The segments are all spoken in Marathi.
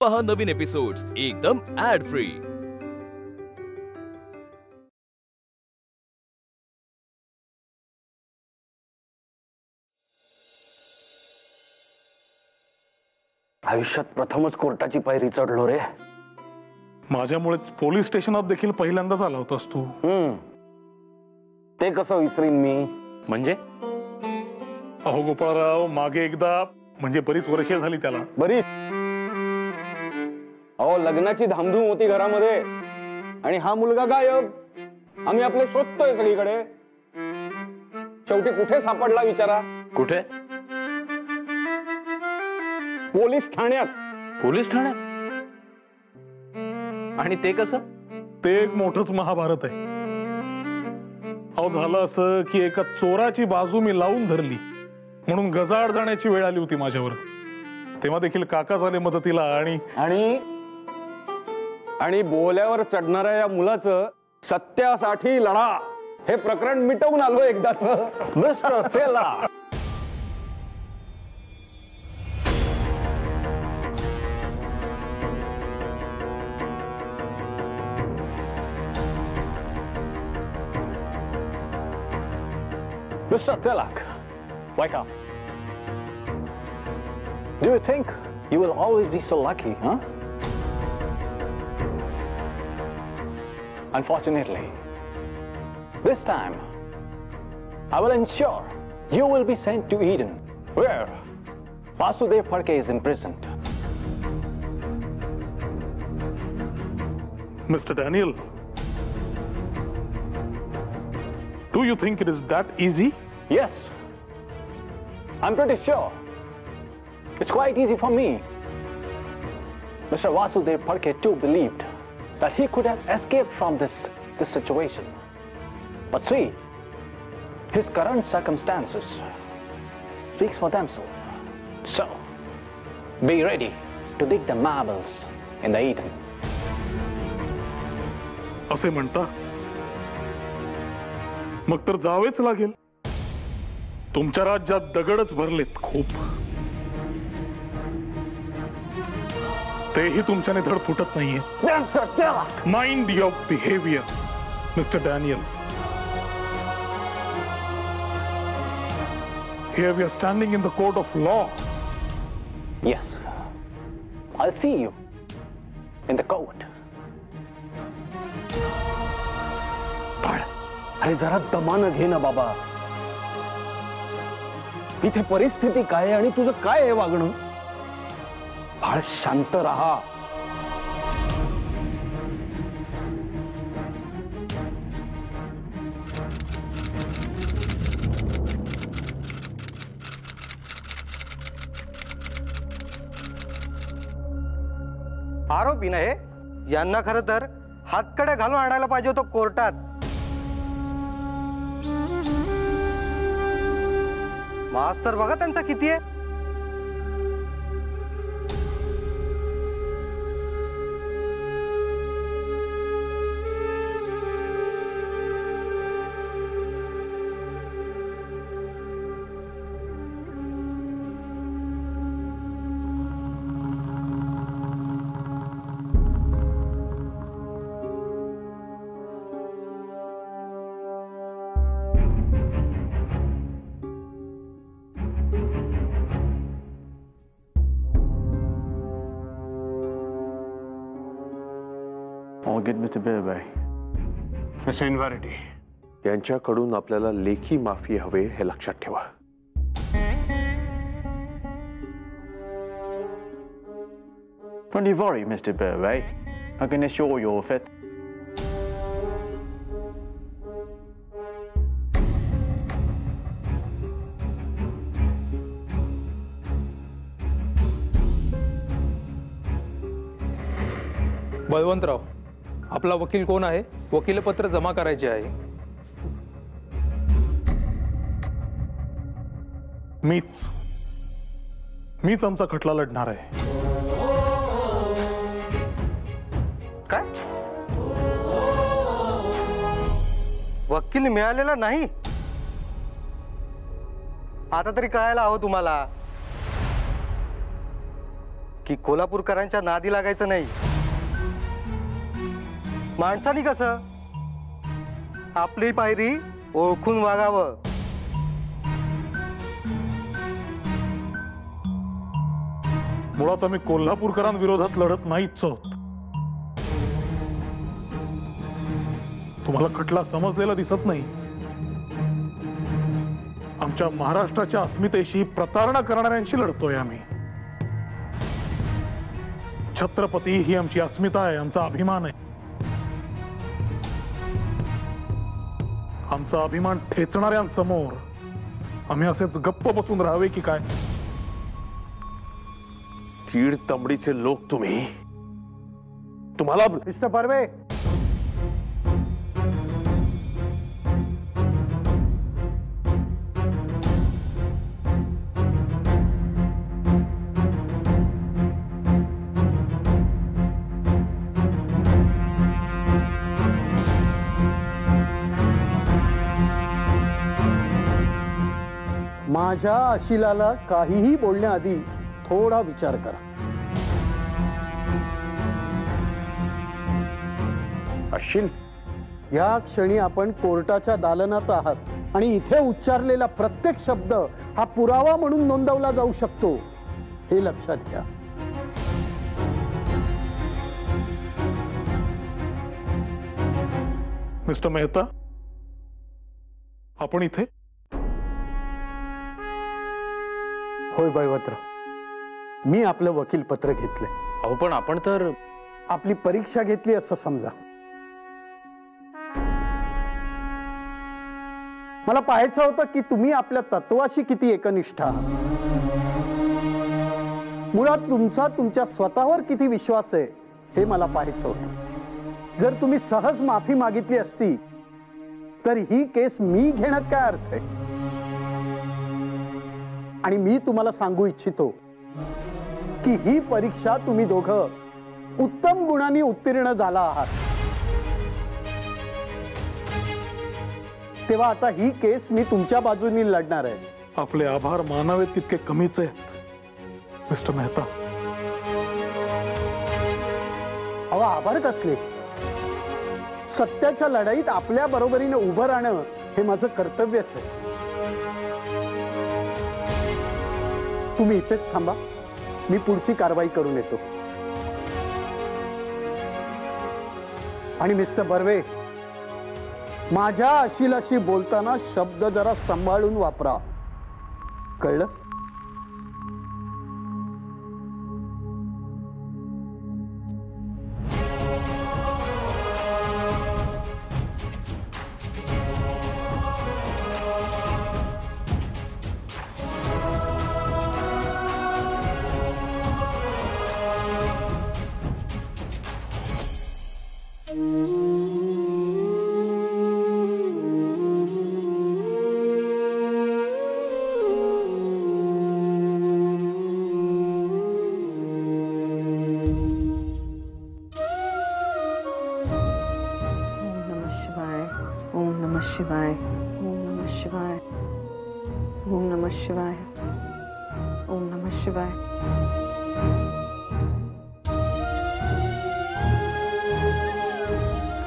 पहा नवीन एपिसोड्स एकदम ऍड फ्री। आयुष्यात प्रथमच कोर्टाची पायरी चढलो रे। माझ्यामुळेच पोलीस स्टेशनात देखील पहिल्यांदाच आला होतास तू। ते कसं विसरीन मी? म्हणजे अहो गोपाळराव, मागे एकदा म्हणजे बरीच वर्षे झाली त्याला। बरीच? अहो लग्नाची धामधूम होती घरामध्ये आणि हा मुलगा गायब। आम्ही आपले शोधतोय सगळीकडे, शेवटी कुठे सापडला विचारा? कुठे? पोलीस ठाण्यात। पोलीस ठाण्यात? आणि ते कसं? ते एक मोठंच महाभारत आहे। अहो झालं असं की एका चोराची बाजू मी लावून धरली म्हणून गजाआड जाण्याची वेळ आली होती माझ्यावर। तेव्हा देखील काका झाले मदतीला आणि आणि आणि बोल्यावर चढणाऱ्या या मुलाचं सत्यासाठी लढा हे प्रकरण मिटवून आलो एकदाच मिस्टर फेला। Mr. Tilak, wake up. Do you think you will always be so lucky, huh? Unfortunately, this time, I will ensure you will be sent to Eden, where Vasudev Phadke is imprisoned. Mr. Daniel, do you think it is that easy? Yes, I'm pretty sure. It's quite easy for me. Mr. Vasudev Phadke too believed that he could have escaped from this situation. But see, his current circumstances speaks for themselves. So, be ready to dig the marbles in the Eden. असे म्हणता? मग तर जावेच लागेल। तुमच्या राज्यात दगडच भरलेत खूप, तेही तुमच्याने धड फुटत नाहीये। Mind your behaviour, mister Daniel. Here we are standing in the court of law. Yes, I'll see you in the court. अरे जरा दमानं घे ना बाबा। इथे परिस्थिती काय आहे आणि तुझं काय आहे वागणं? फार शांत रहा। आरोपी ना हे, यांना खरं तर हातकडे घालून आणायला पाहिजे होतं कोर्टात। मास्तर बघा त्यांचा किती आहे। Mr. Birbe. Mr. Inverity, यांच्याकडून आपल्याला लेखी माफी हवे हे लक्षात ठेवा। Don't you worry, Mr. Birbe. I can assure you of it. Balwantrao, आपला वकील कोण आहे? वकीलपत्र जमा करायचे आहे। मीच आमचा खटला लढणार आहे। काय? वकील मिळालेला नाही? आता तरी कळायला हवं तुम्हाला की कोल्हापूरकरांच्या नादी लागायचं नाही. माणसानी कसं आपली पायरी ओळखून वागावं. मुळात आम्ही कोल्हापूरकरांविरोधात लढत नाहीच आहोत. तुम्हाला खटला समजलेला दिसत नाही. आमच्या महाराष्ट्राच्या अस्मितेशी प्रतारणा करणाऱ्यांशी लढतोय आम्ही. छत्रपती ही आमची अस्मिता आहे, आमचा अभिमान आहे. आमचा अभिमान ठेचणाऱ्यांसमोर आम्ही असेच गप्प बसून राहावे की काय? तीड तंबडीचे लोक तुम्ही. तुम्हाला मिस्टर बर्वे, माझ्या अशिलाला काहीही बोलण्याआधी थोडा विचार करा. अशिल, या क्षणी आपण कोर्टाच्या दालनात आहात आणि इथे उच्चारलेला प्रत्येक शब्द हा पुरावा म्हणून नोंदवला जाऊ शकतो, हे लक्षात घ्या. मिस्टर मेहता, आपण इथे? होय बळवंतराव, मी आपलं वकील पत्र घेतलंय. अहो पण आपण तर आपली परीक्षा घेतली असं समजा. मला पाहायचं होतं की तुम्ही आपल्या तत्वाशी किती एकनिष्ठ आहात. मुळात तुमचा तुमच्या स्वतःवर किती विश्वास आहे हे मला पाहायचं होतं. जर तुम्ही सहज माफी मागितली असती तर ही केस मी घेण्यात काय अर्थ आहे? आणि मी तुम्हाला सांगू इच्छितो की ही परीक्षा तुम्ही दोघं उत्तम गुणांनी उत्तीर्ण झाला आहात. तेव्हा आता ही केस मी तुमच्या बाजूनी लढणार आहे. आपले आभार मानावेत तितके कमीच आहेत मिस्टर मेहता. अहो, आभार कसले? सत्याच्या लढाईत आपल्या बरोबरीने उभं राहणं हे माझं कर्तव्यच आहे. तुम्ही इथेच थांबा, मी पुढची कारवाई करून येतो. आणि मिस्टर बर्वे, माझ्या अशिलाशी बोलताना शब्द जरा सांभाळून वापरा, कळलं? शिवाय ओम नमः शिवाय ओम नमः शिवाय ओम नमः शिवाय.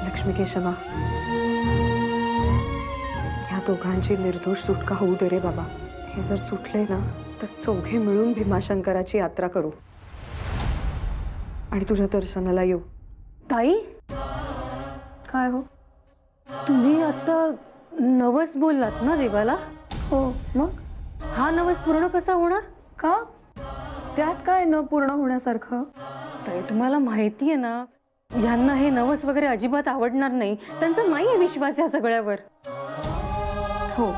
लक्ष्मी केशवा, ह्या दोघांची निर्दोष सुटका होऊ दे रे बाबा. हे जर सुटले ना तर चौघे मिळून भीमाशंकराची यात्रा करू आणि तुझ्या दर्शनाला येऊ. ताई, काय हो, तुम्ही आता नवस बोललात ना देवाला? हो, मग हा नवस पूर्ण कसा होणार? का? त्यात काय न पूर्ण होण्यासारखं? ताई, तुम्हाला माहिती आहे ना, यांना हे नवस वगैरे अजिबात आवडणार नाही. त्यांचा नाहीये विश्वास या सगळ्यावर. हो,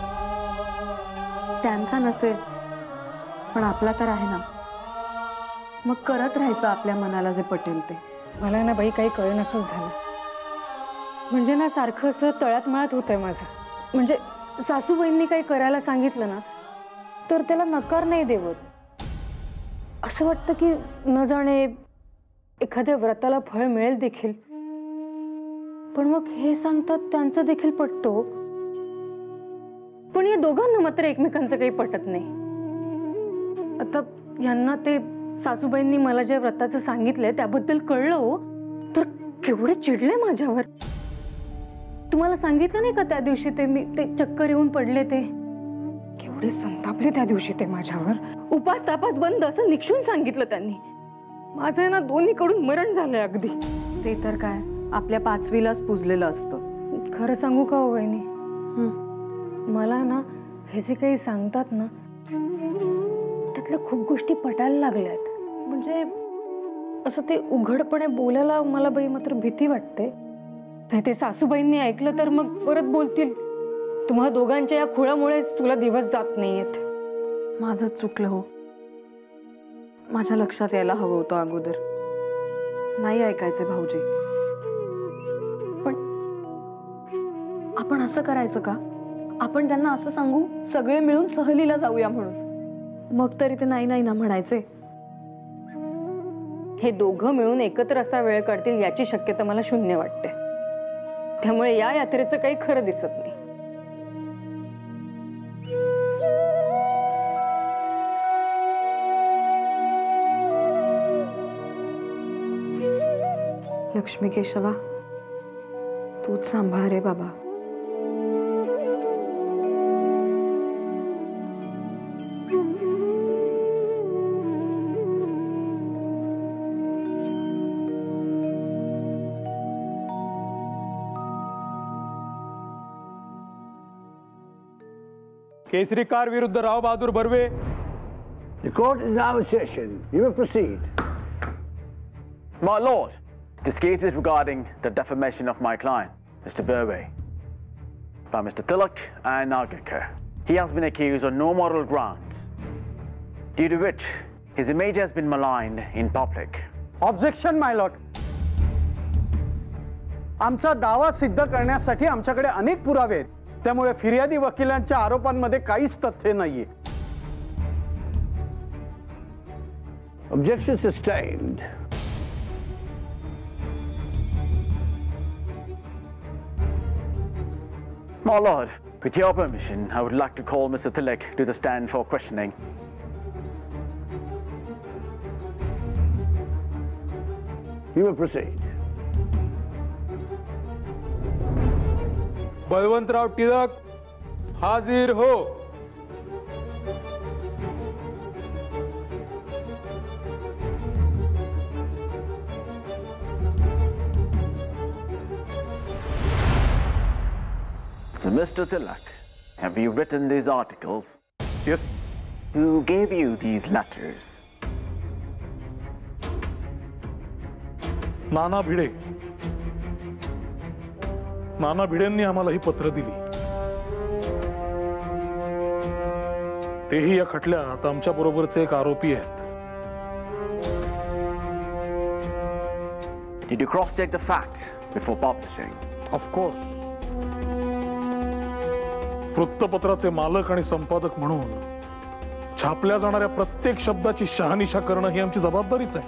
त्यांचा नसेल पण आपला तर आहे ना. मग करत राहायचं आपल्या मनाला जे पटेल ते. मला ना बाई काही कळेनासंच झालं. म्हणजे ना सारखं असं तळ्यात मळ्यात होतंय माझं. म्हणजे सासूबाईंनी काही करायला सांगितलं ना तर त्याला नकार नाही देवत. असं वाटतं की न जाणे एखाद्या व्रताला फळ मिळेल देखील. पण मग हे सांगतात त्यांचं देखील पटतो. पण या दोघांना मात्र एकमेकांचं काही पटत नाही. आता यांना ते सासूबाईंनी मला ज्या व्रताचं सांगितलंय त्याबद्दल कळलं हो तर केवढे चिडले माझ्यावर. तुम्हाला सांगितलं नाही का त्या दिवशी ते चक्कर येऊन पडले ते केवढे संतापले त्या दिवशी ते माझ्यावर. उपास तापास बंद असं निक्षून सांगितलं त्यांनी. माझं ना दोन्हीकडून मरण झालंय अगदी. ते तर काय आपल्या 5वीलाच पुजलेलं असतं. खरं सांगू का हो वहिनी, मला ना हे जे काही सांगतात ना त्यातल्या खूप गोष्टी पटायला लागल्यात. म्हणजे असं ते उघडपणे बोलायला मला बाई मात्र भीती वाटते. नाही ते सासूबाईंनी ऐकलं तर मग परत बोलतील तुम्हा दोघांच्या या खुळामुळे तुला दिवस जात नाहीयेत. माझं चुकलं हो. माझ्या लक्षात यायला हवं होतं अगोदर. नाही ऐकायचे भाऊजी. पण आपण असं करायचं का? आपण त्यांना असं सांगू सगळे मिळून सहलीला जाऊया म्हणून. मग तरी ते नाही नाही ना म्हणायचे. हे दोघं मिळून एकत्र असा वेळ काढतील याची शक्यता मला 0 वाटते. त्यामुळे या यात्रेचं काही खरं दिसत नाही. लक्ष्मी केशवा तूच सांभाळ रे बाबा. केसरी कार विरुद्ध Rao Bahadur Barve. The court is now in session. You may proceed. My lord, this case is regarding the defamation of my client, Mr. Burway, by Mr. Tilak and Nagakar. He has been accused on no moral grounds, due to which his image has been maligned in public. Objection my Lord. आमचा दावा सिद्ध करण्यासाठी आमच्याकडे अनेक पुरावे आहेत. त्यामुळे फिर्यादी वकिलांच्या आरोपांमध्ये काहीच तथ्य नाहीये. Objection sustained. My lord, with your permission, I would like to call Mr. Tilak to the stand for questioning. You may proceed. Balwantrao Tilak हाजीर हो. So, Mr. Tilak, have you written these articles? Yes. Who gave you these letters? नाना भिडे. नाना भिडेंनी आम्हाला ही पत्र दिली. तेही या खटल्यात आमच्या बरोबरचे एक आरोपी आहेत. Did you cross-check the facts before publishing? Of course. वृत्तपत्राचे मालक आणि संपादक म्हणून छापल्या जाणाऱ्या प्रत्येक शब्दाची शहानिशा करणं ही आमची जबाबदारीच आहे.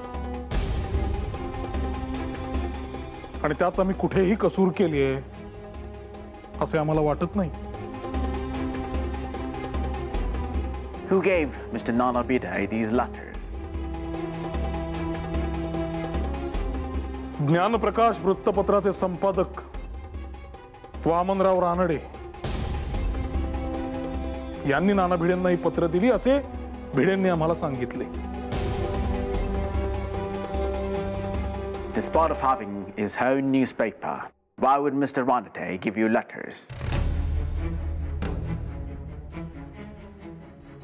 आणि त्यात आम्ही कुठेही कसूर केली आहे असे आम्हाला वाटत नाही. Who gave Mr. Nana Bide these letters? Dnyanprakash वृत्तपत्राचे संपादक वामनराव रानडे यांनी नाना भिडेंना ही पत्र दिली असे भिडेंनी आम्हाला सांगितले. Despite of having his own newspaper, why would Mr. Ranade give you letters?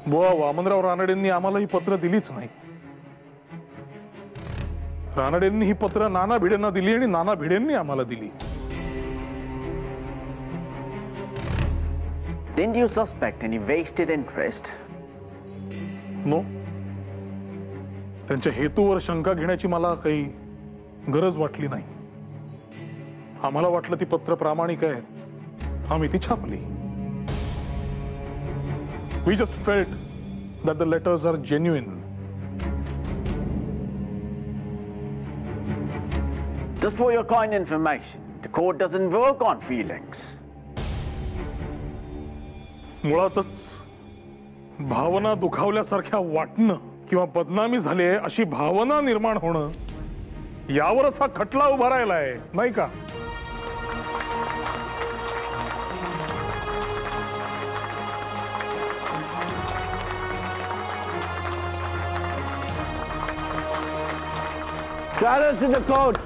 बुवा वामनराव रानडेंनी आम्हाला ही पत्र दिलीच नाही. रानडेंनी ही पत्र नाना भिडेंना दिली आणि नाना भिडेंनी आम्हाला दिली. Didn't you suspect any vested interest? No. त्यांच्या हेतूवर शंका घेण्याची मला काही गरज वाटली नाही. आम्हाला वाटलं ती पत्र प्रामाणिक आहे. आम्ही ती छापली. We just felt that the letters are genuine. Just for your kind information, the court doesn't work on feelings. मुळातच भावना दुखावल्यासारख्या वाटणं किंवा बदनामी झाली आहे अशी भावना निर्माण होणं, यावरच हा खटला उभा राहिला आहे, नाही का? Silence in the court.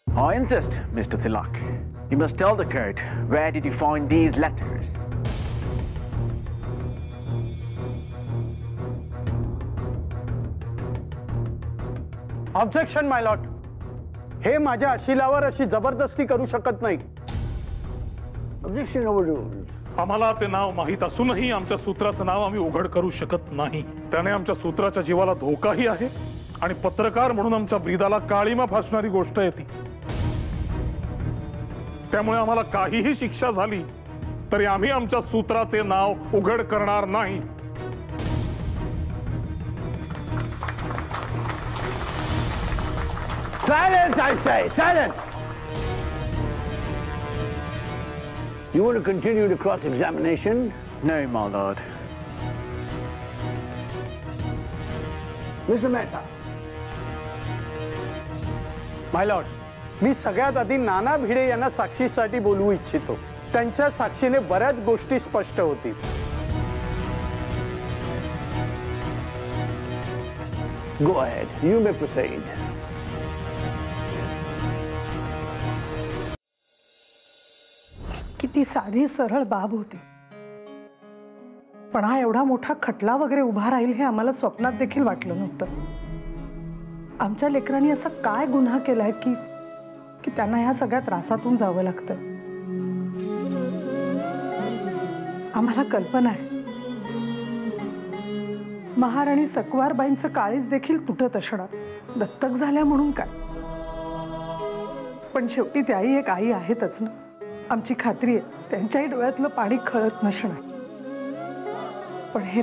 I insist, Mr. Tilak. You must tell the court, where did you find these letters? Objection my Lord. हे माझ्या अशिलावर अशी जबरदस्ती करू शकत नाही. Objection overruled. आम्हाला ते नाव माहीत असूनही आमच्या सूत्राचं नाव आम्ही उघड करू शकत नाही. त्याने आमच्या सूत्राच्या जीवाला धोकाही आहे आणि पत्रकार म्हणून आमच्या ब्रीदाला काळीमा फासणारी गोष्ट आहे ती. त्यामुळे आम्हाला काहीही शिक्षा झाली तरी आम्ही आमच्या सूत्राचे नाव उघड करणार नाही. Silence, I say! Silence! You want to continue the cross-examination? No, my lord. Mr. Mehta. My lord, मी सगळ्यात आधी नाना भिडे यांना साक्षीसाठी बोलवू इच्छितो. त्यांच्या साक्षीने बऱ्याच गोष्टी स्पष्ट होतील. Go ahead. You may proceed. किती साधी सरळ बाब होती, पण हा एवढा मोठा खटला वगैरे उभा राहील हे आम्हाला स्वप्नात देखील वाटलं नव्हतं. आमच्या लेकरांनी असा काय गुन्हा केलाय की त्यांना ह्या सगळ्या त्रासातून जावं लागतं. आम्हाला कल्पना आहे महाराणी सकवारबाईंचं काळीज देखील तुटत असणार. दत्तक झाल्या म्हणून काय, पण शेवटी त्याही एक आई आहेतच ना. आमची खात्री आहे त्यांच्याही डोळ्यातलं पाणी खळत नसणार. पण हे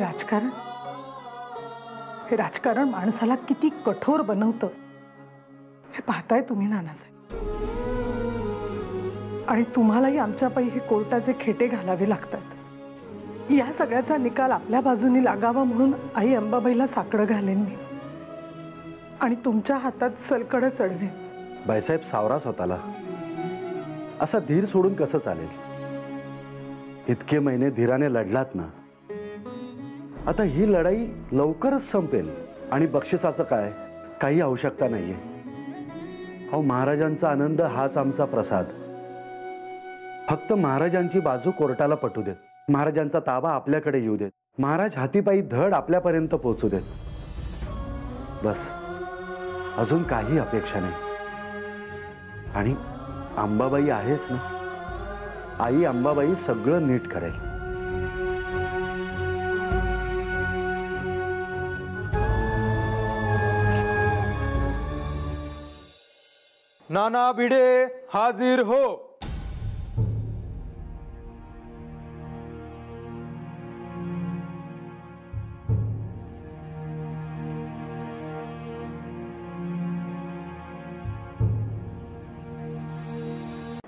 राजकारण माणसाला किती कठोर बनवतं हे पाहताय तुम्ही नानासाहेब. आणि तुम्हालाही आमच्या पायी हे कोर्टाचे खेटे घालावे लागतात. या सगळ्याचा निकाल आपल्या बाजूनी लागावा म्हणून आई अंबाबाईला साकडं घालेन मी आणि तुमच्या हातात सलकडं चढवेन. बाईसाहेब, सावरा स्वतःला. असा धीर सोडून कसं चालेल? इतके महिने धीराने लढलात ना. आता ही लढाई लवकरच संपेल आणि बक्षिसाचं काय, काही आवश्यकता नाहीये. अहो, महाराजांचा आनंद हाच आमचा प्रसाद. फक्त महाराजांची बाजू कोर्टाला पटू देत, महाराजांचा ताबा आपल्याकडे येऊ देत, महाराज हातीपायी धड आपल्यापर्यंत पोहोचू देत. बस, अजून काही अपेक्षा नाही. आणि अंबाबाई आहेच ना. आई अंबाबाई सगळं नीट करेल. नाना भिडे हाजीर हो.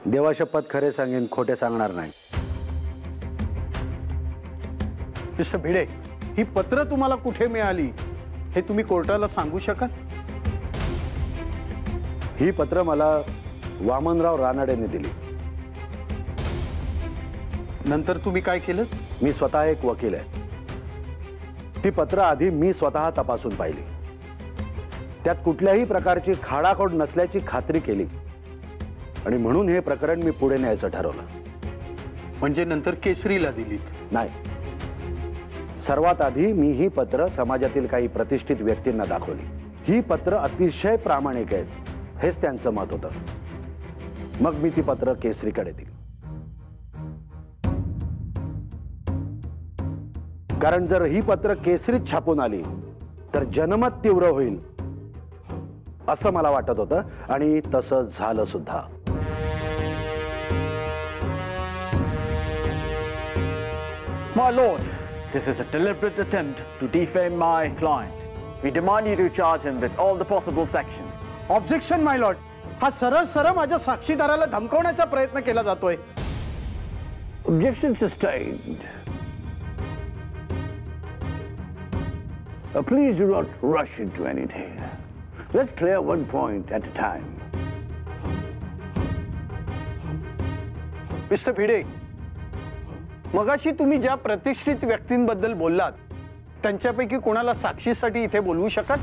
देवाशपथ खरे सांगेन, खोटे सांगणार नाही. मिस्टर भिडे, ही पत्र तुम्हाला कुठे मिळाली हे तुम्ही कोर्टाला सांगू शकाल? ही पत्र मला वामनराव रानडेने दिली. नंतर तुम्ही काय केलं? मी स्वतः एक वकील आहे. ती पत्र आधी मी स्वतः तपासून पाहिली. त्यात कुठल्याही प्रकारची खाडाखोड नसल्याची खात्री केली आणि म्हणून हे प्रकरण मी पुढे न्यायचं ठरवलं. म्हणजे नंतर केसरीला दिलीत? नाही. सर्वात आधी मी ही पत्र समाजातील काही प्रतिष्ठित व्यक्तींना दाखवली. ही पत्र अतिशय प्रामाणिक आहेत हेच त्यांचं मत होतं. मग मी ती पत्र केसरीकडे दिली. कारण जर ही पत्र केसरीत छापून आली तर जनमत तीव्र होईल असं मला वाटत होतं आणि तसं झालं सुद्धा. My lord, this is a deliberate attempt to defame my client. We demand you to charge him with all the possible sections. Objection my Lord. हा सरळ सरळ माझ्या साक्षीदाराला धमकवण्याचा प्रयत्न केला जातोय. Objection sustained. Please do not rush into anything. Let's clear one point at a time. Mister Bhide, मगाशी तुम्ही ज्या प्रतिष्ठित व्यक्तींबद्दल बोललात त्यांच्यापैकी कोणाला साक्षीसाठी इथे बोलवू शकत?